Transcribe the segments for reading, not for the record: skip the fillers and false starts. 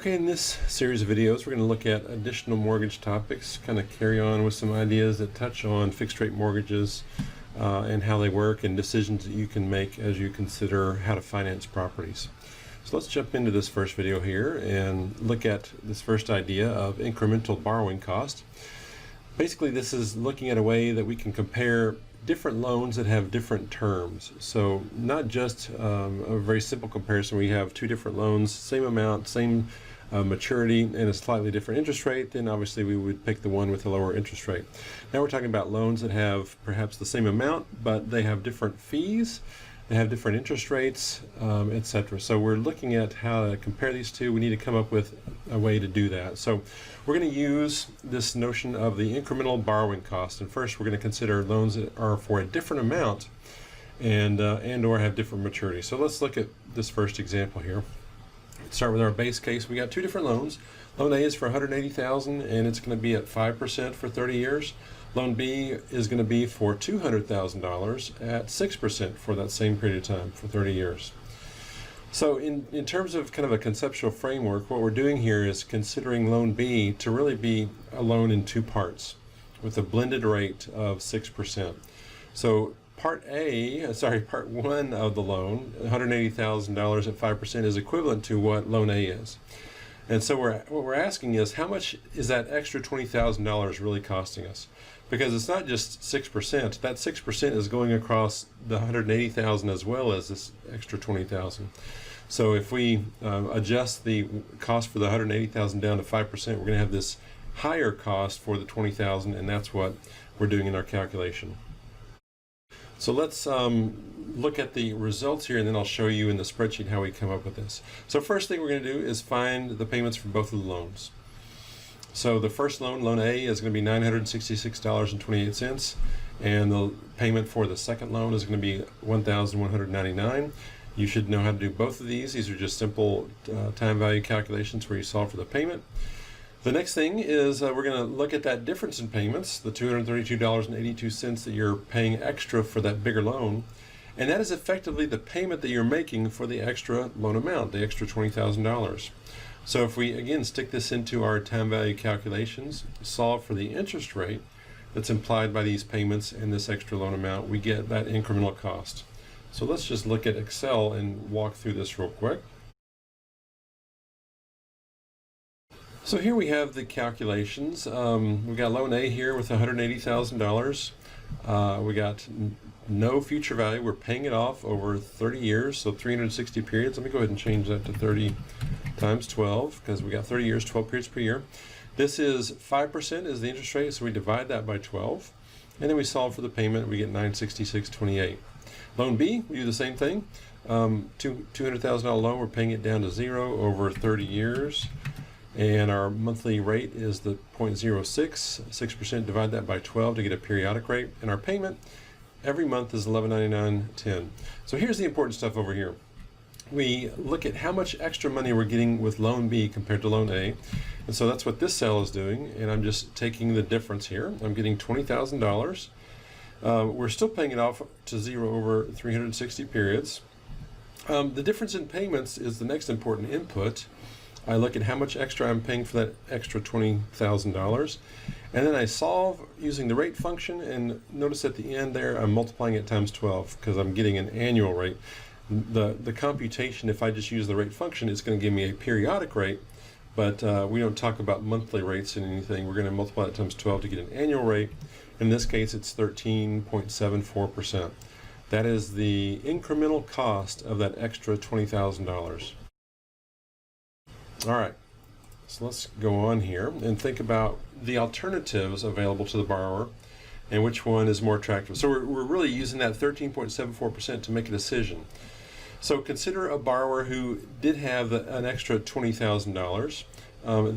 Okay, in this series of videos, we're going to look at additional mortgage topics, kind of carry on with some ideas that touch on fixed rate mortgages and how they work and decisions that you can make as you consider how to finance properties. So let's jump into this first video here and look at this first idea of incremental borrowing cost. Basically, this is looking at a way that we can compare different loans that have different terms. So not just a very simple comparison where you have two different loans, same amount, same maturity, and a slightly different interest rate, then obviously we would pick the one with the lower interest rate. Now we're talking about loans that have perhaps the same amount, but they have different fees, they have different interest rates, etc. So we're looking at how to compare these two. We need to come up with a way to do that. So we're going to use this notion of the incremental borrowing cost. And first we're going to consider loans that are for a different amount and or have different maturity. So let's look at this first example here. Let's start with our base case. We got two different loans. Loan A is for $180,000 and it's going to be at 5% for 30 years. Loan B is going to be for $200,000 at 6% for that same period of time for 30 years. So in terms of kind of a conceptual framework, what we're doing here is considering loan B to really be a loan in two parts with a blended rate of 6%. So part one of the loan, $180,000 at 5%, is equivalent to what loan A is. And so what we're asking is, how much is that extra $20,000 really costing us? Because it's not just 6%. That 6% is going across the $180,000 as well as this extra $20,000. So if we adjust the cost for the $180,000 down to 5%, we're going to have this higher cost for the $20,000, and that's what we're doing in our calculation. So let's look at the results here, and then I'll show you in the spreadsheet how we come up with this. So first thing we're going to do is find the payments for both of the loans. So the first loan, loan A, is going to be $966.28, and the payment for the second loan is going to be $1,199. You should know how to do both of these. These are just simple time value calculations where you solve for the payment. The next thing is we're going to look at that difference in payments, the $232.82 that you're paying extra for that bigger loan, and that is effectively the payment that you're making for the extra loan amount, the extra $20,000. So if we again stick this into our time value calculations, solve for the interest rate that's implied by these payments and this extra loan amount, we get that incremental cost. So let's just look at Excel and walk through this real quick. So here we have the calculations. We got loan A here with $180,000. We got no future value. We're paying it off over 30 years, so 360 periods. Let me go ahead and change that to 30 times 12 because we got 30 years, 12 periods per year. This is 5% is the interest rate, so we divide that by 12, and then we solve for the payment. We get $966.28. Loan B, we do the same thing. $200,000 loan, we're paying it down to 0 over 30 years. And our monthly rate is the 0.06, 6%, divide that by 12 to get a periodic rate. And our payment every month is $1199.10. So here's the important stuff over here. We look at how much extra money we're getting with loan B compared to loan A. And so that's what this cell is doing. And I'm just taking the difference here. I'm getting $20,000. We're still paying it off to 0 over 360 periods. The difference in payments is the next important input. I look at how much extra I'm paying for that extra $20,000, and then I solve using the rate function, and notice at the end there I'm multiplying it times 12 because I'm getting an annual rate. The computation, if I just use the rate function, it's going to give me a periodic rate, but we don't talk about monthly rates in anything. We're going to multiply it times 12 to get an annual rate. In this case it's 13.74%. That is the incremental cost of that extra $20,000. All right, so let's go on here and think about the alternatives available to the borrower and which one is more attractive. So we're really using that 13.74% to make a decision. So consider a borrower who did have an extra $20,000.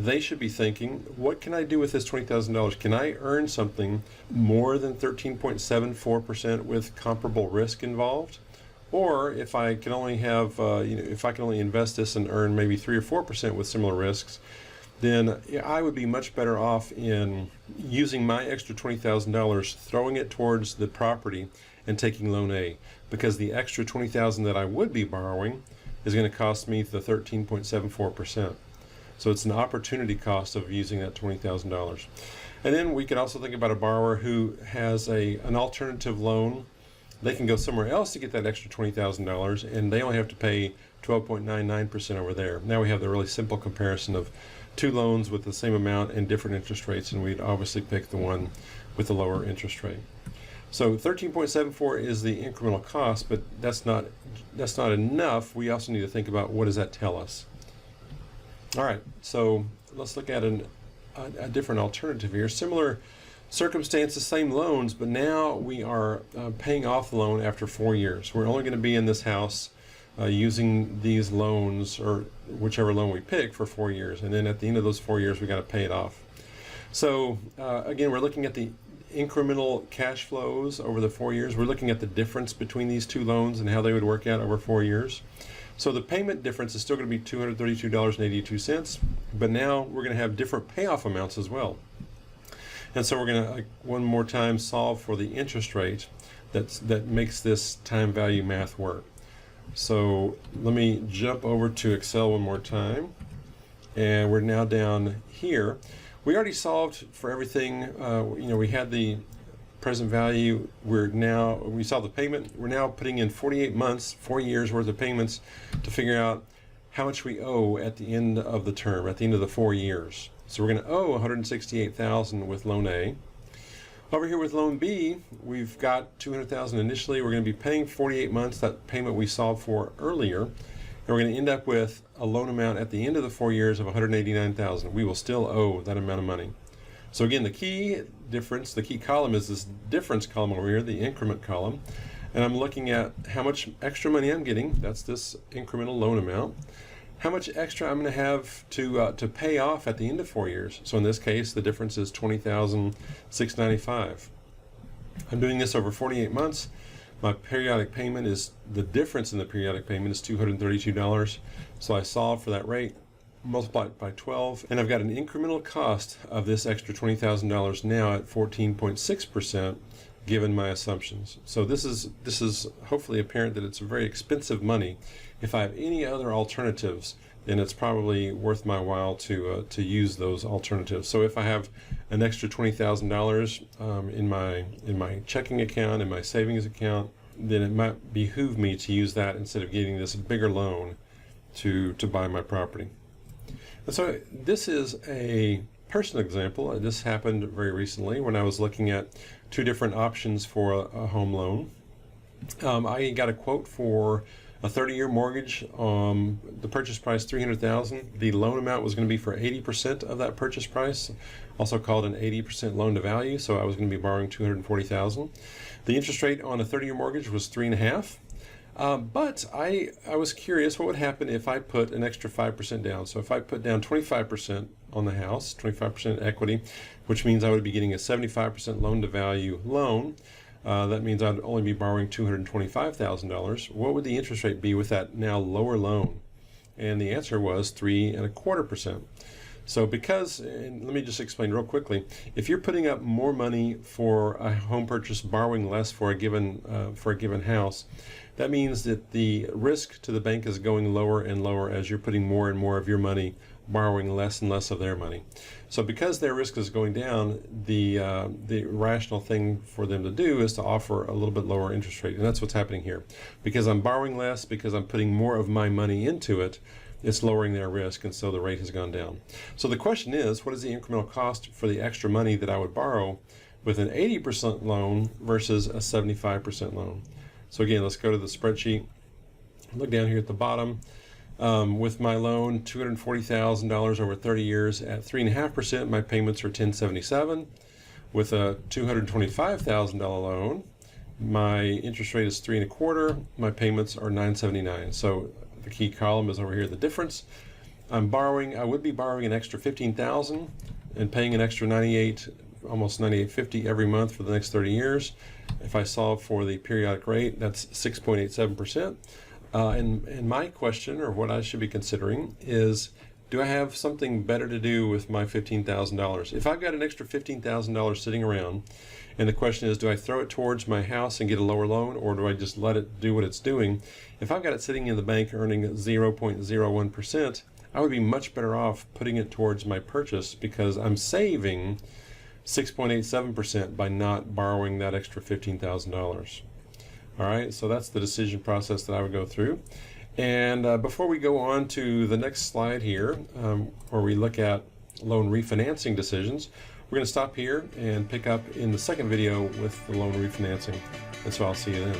They should be thinking, what can I do with this $20,000? Can I earn something more than 13.74% with comparable risk involved? Or if I can only have, if I can only invest this and earn maybe 3 or 4% with similar risks, then I would be much better off in using my extra $20,000, throwing it towards the property and taking loan A, because the extra $20,000 that I would be borrowing is going to cost me the 13.74%. So it's an opportunity cost of using that $20,000. And then we could also think about a borrower who has an alternative loan. They can go somewhere else to get that extra $20,000, and they only have to pay 12.99% over there. Now we have the really simple comparison of two loans with the same amount and different interest rates, and we'd obviously pick the one with the lower interest rate. So 13.74 is the incremental cost, but that's not enough. We also need to think about, what does that tell us? All right, so let's look at a different alternative here. Similar circumstances, same loans, but now we are paying off the loan after 4 years. We're only going to be in this house using these loans, or whichever loan we pick, for 4 years, and then at the end of those 4 years we got to pay it off. So again, we're looking at the incremental cash flows over the 4 years. We're looking at the difference between these two loans and how they would work out over 4 years. So the payment difference is still going to be $232.82, but now we're going to have different payoff amounts as well. And so we're going to, one more time, solve for the interest rate that makes this time value math work. So let me jump over to Excel one more time, and we're now down here. We already solved for everything. We had the present value. We saw the payment. We're now putting in 48 months, 4 years worth of payments, to figure out how much we owe at the end of the term, at the end of the 4 years. So we're going to owe $168,000 with loan A. Over here with loan B, we've got $200,000 initially. We're going to be paying 48 months, that payment we solved for earlier. And we're going to end up with a loan amount at the end of the 4 years of $189,000. We will still owe that amount of money. So again, the key difference, the key column, is this difference column over here, the increment column. And I'm looking at how much extra money I'm getting. That's this incremental loan amount. How much extra I'm going to have to pay off at the end of 4 years. So in this case, the difference is $20,695. I'm doing this over 48 months. My periodic payment is, the difference in the periodic payment is $232. So I solve for that rate, multiply it by 12, and I've got an incremental cost of this extra $20,000 now at 14.6%, given my assumptions. So this is hopefully apparent that it's very expensive money. If I have any other alternatives, then it's probably worth my while to use those alternatives. So if I have an extra $20,000 in my checking account, in my savings account, then it might behoove me to use that instead of getting this bigger loan to buy my property. And so this is a personal example. This happened very recently when I was looking at two different options for a home loan. I got a quote for a 30-year mortgage. The purchase price $300,000. The loan amount was going to be for 80% of that purchase price, also called an 80% loan to value. So I was going to be borrowing $240,000. The interest rate on a 30-year mortgage was 3.5%. But I was curious what would happen if I put an extra 5% down. So if I put down 25% on the house, 25% equity, which means I would be getting a 75% loan to value loan. That means I'd only be borrowing $225,000. What would the interest rate be with that now lower loan? And the answer was 3.25%. So because, and let me just explain real quickly, if you're putting up more money for a home purchase, borrowing less for a given house, that means that the risk to the bank is going lower and lower as you're putting more and more of your money, borrowing less and less of their money. So because their risk is going down, the rational thing for them to do is to offer a little bit lower interest rate. And that's what's happening here. Because I'm borrowing less, because I'm putting more of my money into it, it's lowering their risk, and so the rate has gone down. So the question is, what is the incremental cost for the extra money that I would borrow with an 80% loan versus a 75% loan? So again, let's go to the spreadsheet. Look down here at the bottom. With my loan, $240,000 over 30 years at 3.5%, my payments are $1,077. With a $225,000 loan, my interest rate is 3.25. My payments are $979. So the key column is over here, the difference. I would be borrowing an extra $15,000 and paying an extra almost $98.50 every month for the next 30 years. If I solve for the periodic rate, that's 6.87%. And my question, or what I should be considering, is, do I have something better to do with my $15,000? If I've got an extra $15,000 sitting around, and the question is, do I throw it towards my house and get a lower loan, or do I just let it do what it's doing? If I've got it sitting in the bank earning 0.01%, I would be much better off putting it towards my purchase because I'm saving 6.87% by not borrowing that extra $15,000. All right, so that's the decision process that I would go through. And before we go on to the next slide here, where we look at loan refinancing decisions, we're going to stop here and pick up in the second video with the loan refinancing. And so I'll see you then.